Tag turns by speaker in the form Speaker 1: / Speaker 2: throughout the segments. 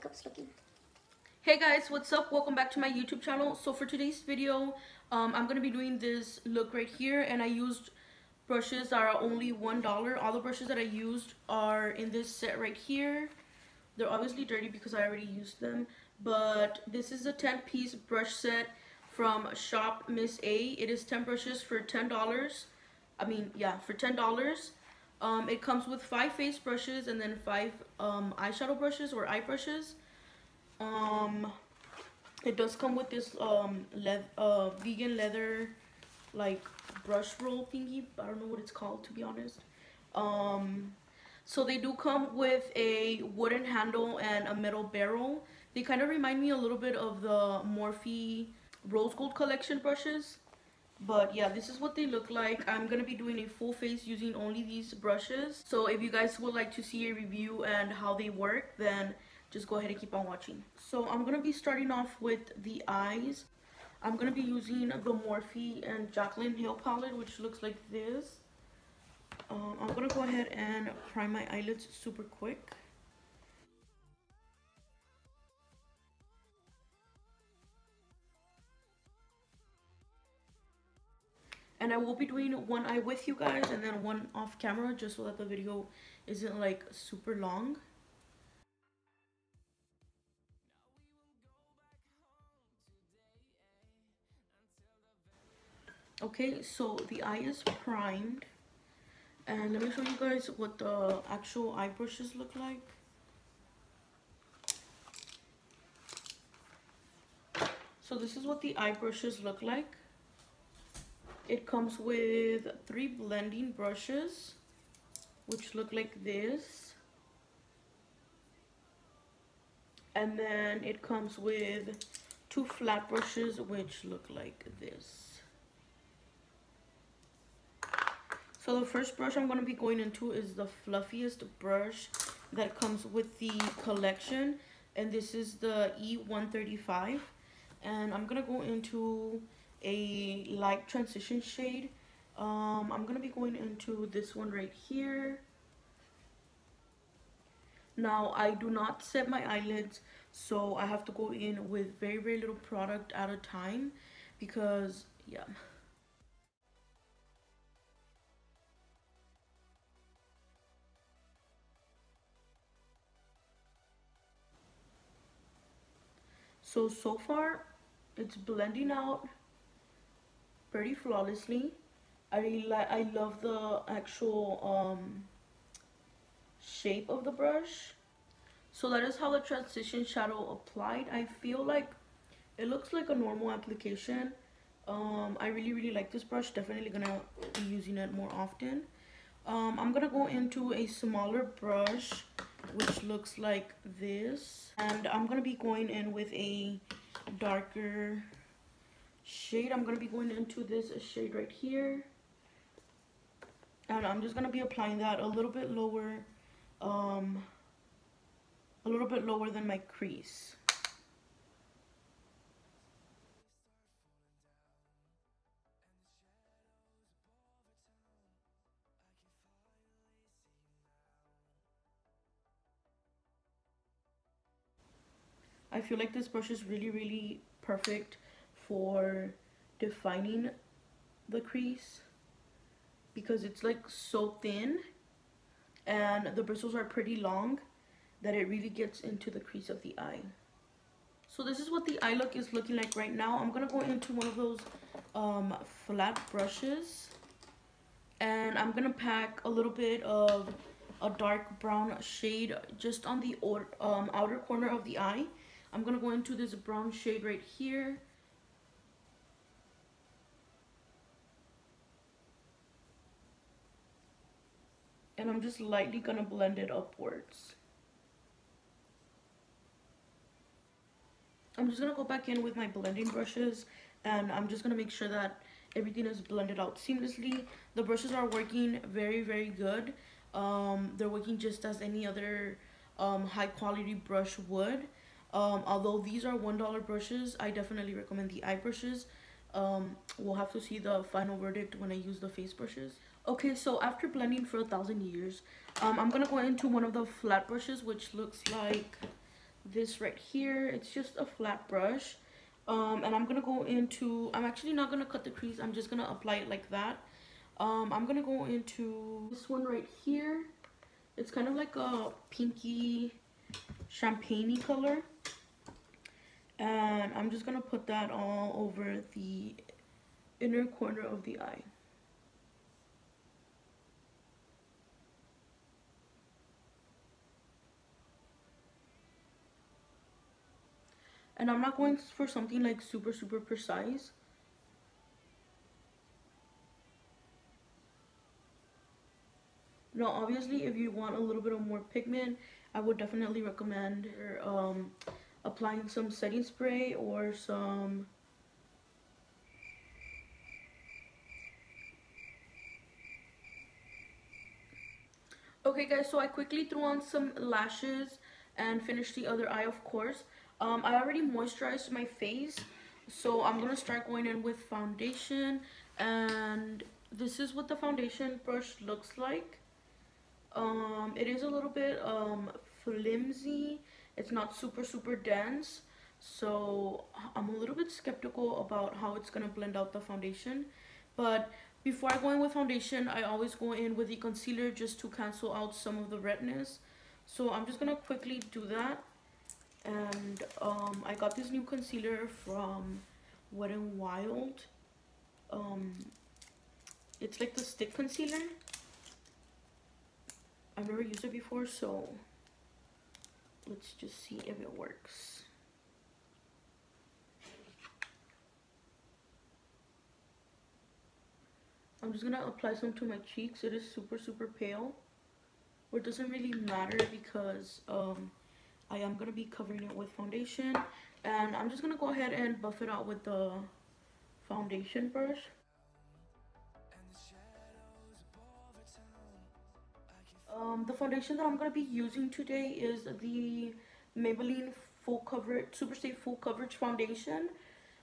Speaker 1: makeup's looking.
Speaker 2: Hey guys, what's up? Welcome back to my YouTube channel. So for today's video, I'm gonna be doing this look right here, and I used brushes that are only $1. All the brushes that I used are in this set right here. They're obviously dirty because I already used them, but this is a 10-piece brush set from ShopMissA. It is 10 brushes for $10. For $10. It comes with 5 face brushes and then 5 eyeshadow brushes or eye brushes. It does come with this vegan leather like brush roll thingy. I don't know what it's called, to be honest. So they do come with a wooden handle and a metal barrel. They kind of remind me a little bit of the Morphe Rose Gold collection brushes. But yeah, this is what they look like. I'm gonna be doing a full face using only these brushes. So if you guys would like to see a review and how they work, then just go ahead and keep on watching. So I'm gonna be starting off with the eyes. I'm gonna be using the Morphe and Jaclyn Nail Palette, which looks like this. I'm gonna go ahead and prime my eyelids super quick. And I will be doing one eye with you guys and then one off camera, just so that the video isn't like super long. Okay, so the eye is primed. And let me show you guys what the actual eye brushes look like. So this is what the eye brushes look like. It comes with 3 blending brushes, which look like this. And then it comes with 2 flat brushes, which look like this. So the first brush I'm going to be going into is the fluffiest brush that comes with the collection. And this is the E135. And I'm going to go into a light transition shade. I'm going to be going into this one right here. Now, I do not set my eyelids, so I have to go in with very, very little product at a time because, yeah. So far, it's blending out pretty flawlessly. I love the actual shape of the brush. So that is how the transition shadow applied. I feel like it looks like a normal application. I really like this brush. Definitely gonna be using it more often. I'm gonna go into a smaller brush, which looks like this, and I'm gonna be going in with a darker shade. I'm gonna be going into this shade right here, and I'm just gonna be applying that a little bit lower than my crease. I feel like this brush is really perfect for defining the crease because it's like so thin and the bristles are pretty long that it really gets into the crease of the eye. So this is what the eye look is looking like right now. I'm gonna go into one of those flat brushes, and I'm gonna pack a little bit of a dark brown shade just on the outer corner of the eye. I'm gonna go into this brown shade right here. And I'm just lightly gonna blend it upwards. I'm just gonna go back in with my blending brushes, and I'm just gonna make sure that everything is blended out seamlessly. The brushes are working very good. They're working just as any other high quality brush would. Although these are $1 brushes, I definitely recommend the eye brushes. We'll have to see the final verdict when I use the face brushes. Okay, so after blending for 1,000 years, I'm gonna go into one of the flat brushes, which looks like this right here. It's just a flat brush. And I'm gonna go into, I'm actually not gonna cut the crease, I'm just gonna apply it like that. I'm gonna go into this one right here. It's kind of like a pinky champagne-y color. And I'm just gonna put that all over the inner corner of the eye. And I'm not going for something like super precise. Now obviously if you want a little bit of more pigment, I would definitely recommend applying some setting spray or some Okay guys, so I quickly threw on some lashes and finished the other eye, of course. I already moisturized my face, so I'm gonna start going in with foundation, and this is what the foundation brush looks like. It is a little bit flimsy. It's not super dense, so I'm a little bit skeptical about how it's gonna blend out the foundation. But before I go in with foundation, I always go in with the concealer just to cancel out some of the redness. So I'm just gonna quickly do that. And I got this new concealer from Wet n Wild. It's like the stick concealer. I've never used it before, so let's just see if it works. I'm just gonna apply some to my cheeks. It is super pale, but it doesn't really matter because I am gonna be covering it with foundation, and I'm just gonna go ahead and buff it out with the foundation brush. The foundation that I'm gonna be using today is the Maybelline Full Coverage Superstay Full Coverage Foundation.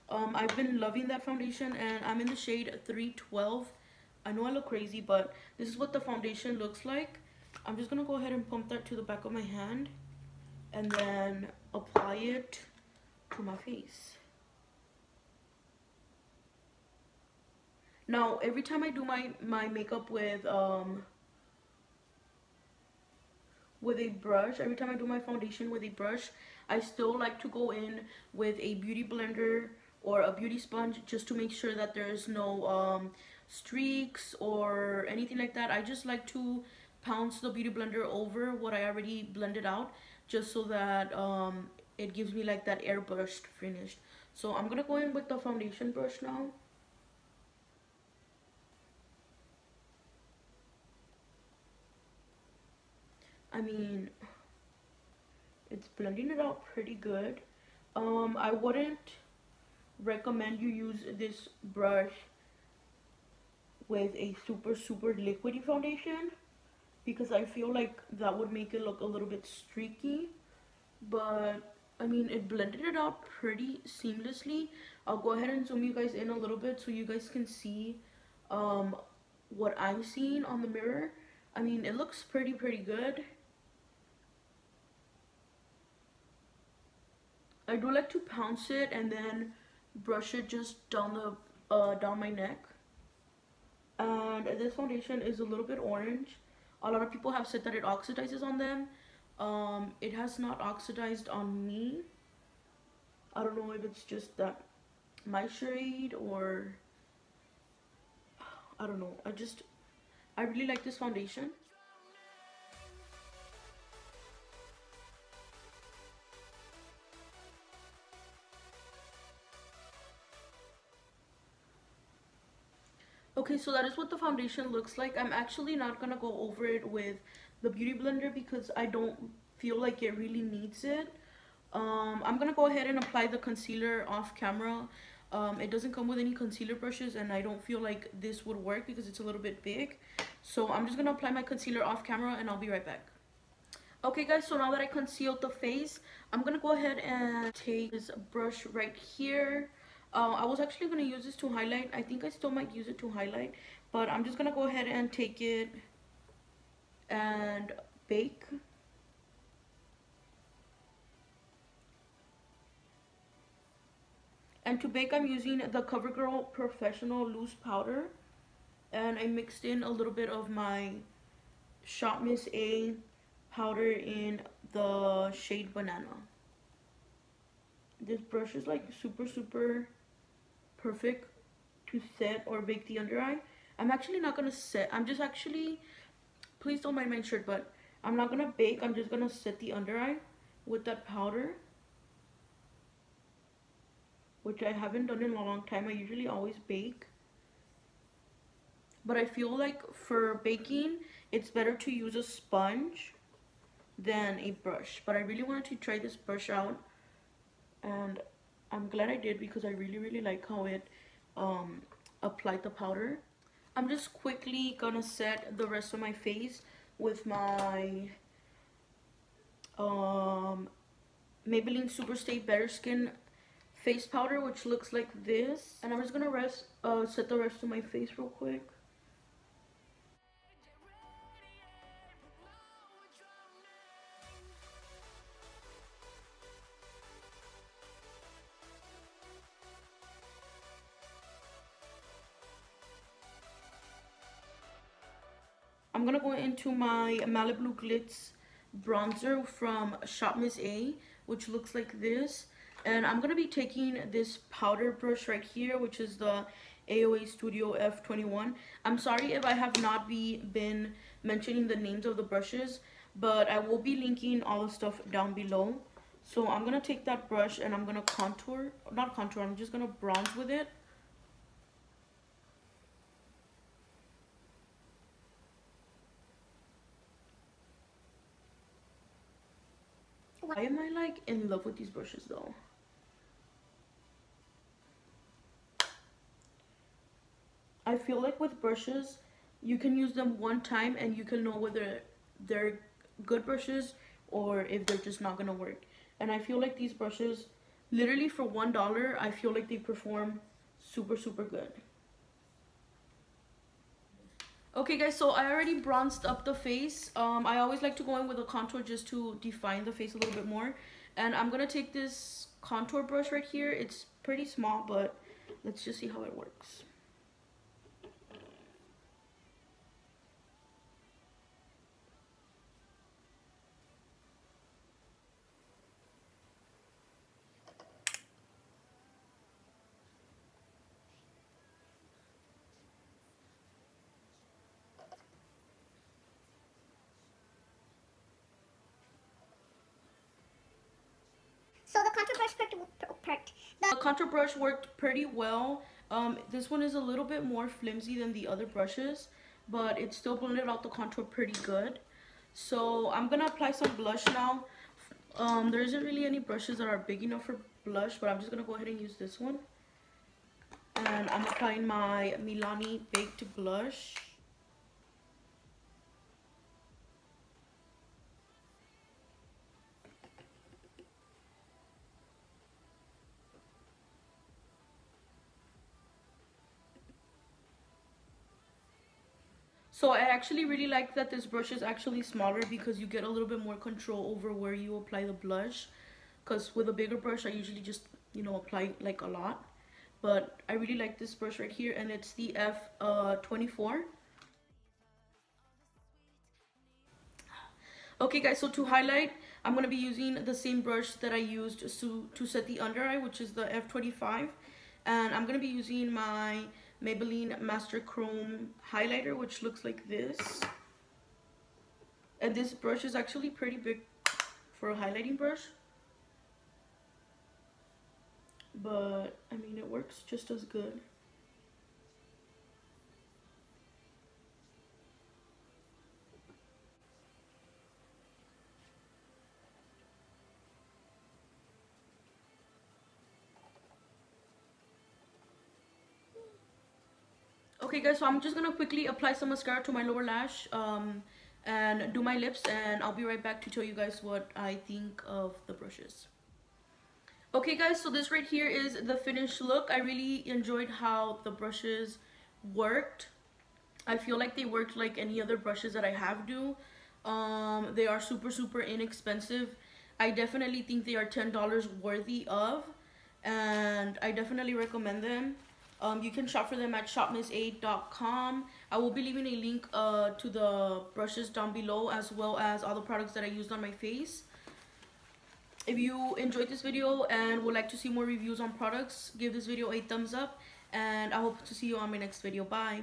Speaker 2: I've been loving that foundation, and I'm in the shade 312. I know I look crazy, but this is what the foundation looks like. I'm just gonna go ahead and pump that to the back of my hand and then apply it to my face. Now, every time I do my makeup with a brush, every time I do my foundation with a brush, I still like to go in with a beauty blender or a beauty sponge just to make sure that there's no streaks or anything like that. I just like to pounce the beauty blender over what I already blended out, just so that it gives me like that airbrushed finish. So I'm gonna go in with the foundation brush now. I mean, it's blending it out pretty good. I wouldn't recommend you use this brush with a super liquidy foundation, because I feel like that would make it look a little bit streaky. But I mean, it blended it out pretty seamlessly. I'll go ahead and zoom you guys in a little bit so you guys can see what I'm seeing on the mirror. I mean, it looks pretty good. I do like to pounce it and then brush it just down the down my neck. And this foundation is a little bit orange. A lot of people have said that it oxidizes on them. It has not oxidized on me. I don't know if it's just that my shade, or I don't know. I really like this foundation. Okay, so that is what the foundation looks like. I'm actually not gonna go over it with the beauty blender because I don't feel like it really needs it. I'm gonna go ahead and apply the concealer off camera. It doesn't come with any concealer brushes, and I don't feel like this would work because it's a little bit big. So I'm just gonna apply my concealer off camera and I'll be right back. Okay guys, so now that I concealed the face, I'm gonna go ahead and take this brush right here. I was actually going to use this to highlight. I think I still might use it to highlight, but I'm just going to go ahead and take it and bake. And to bake, I'm using the CoverGirl Professional Loose Powder. And I mixed in a little bit of my ShopMissA powder in the shade Banana. This brush is like super perfect to set or bake the under eye. I'm actually not gonna set, I'm just actually, please don't mind my shirt, but I'm not gonna bake. I'm just gonna set the under eye with that powder, which I haven't done in a long time. I usually always bake, but I feel like for baking it's better to use a sponge than a brush. But I really wanted to try this brush out, and I'm glad I did because I really like how it applied the powder. I'm just quickly gonna set the rest of my face with my Maybelline Superstay Better Skin face powder, which looks like this. And I'm just gonna set the rest of my face real quick. I'm gonna go into my Malibu Glitz bronzer from ShopMissA, which looks like this. And I'm gonna be taking this powder brush right here, which is the AOA Studio F21. I'm sorry if I have not been mentioning the names of the brushes, but I will be linking all the stuff down below. So I'm gonna take that brush and I'm gonna I'm just gonna bronze with it. Why am I like in love with these brushes though? I feel like with brushes, you can use them one time and you can know whether they're good brushes or if they're just not gonna work. And I feel like these brushes, literally for $1, I feel like they perform super good. Okay guys, so I already bronzed up the face. I always like to go in with a contour just to define the face a little bit more. And I'm gonna take this contour brush right here. It's pretty small, but let's just see how it works.
Speaker 1: So the contour brush
Speaker 2: The contour brush worked pretty well. This one is a little bit more flimsy than the other brushes, but it still blended out the contour pretty good. So I'm gonna apply some blush now. There isn't really any brushes that are big enough for blush, but I'm just gonna go ahead and use this one. And I'm applying my Milani Baked Blush. So I actually really like that this brush is actually smaller because you get a little bit more control over where you apply the blush. Because with a bigger brush, I usually just, you know, apply like a lot. But I really like this brush right here, and it's the F24. Okay guys, so to highlight, I'm going to be using the same brush that I used to set the under eye, which is the F25. And I'm going to be using my Maybelline Master Chrome highlighter, which looks like this. And this brush is actually pretty big for a highlighting brush. But, I mean, it works just as good. Okay guys, so I'm just gonna quickly apply some mascara to my lower lash and do my lips, and I'll be right back to tell you guys what I think of the brushes. Okay guys, so this right here is the finished look. I really enjoyed how the brushes worked. I feel like they worked like any other brushes that I have do. They are super inexpensive. I definitely think they are $10 worthy of. and I definitely recommend them. You can shop for them at shopmissa.com. I will be leaving a link to the brushes down below, as well as all the products that I used on my face. If you enjoyed this video and would like to see more reviews on products, give this video a thumbs up, and I hope to see you on my next video. Bye.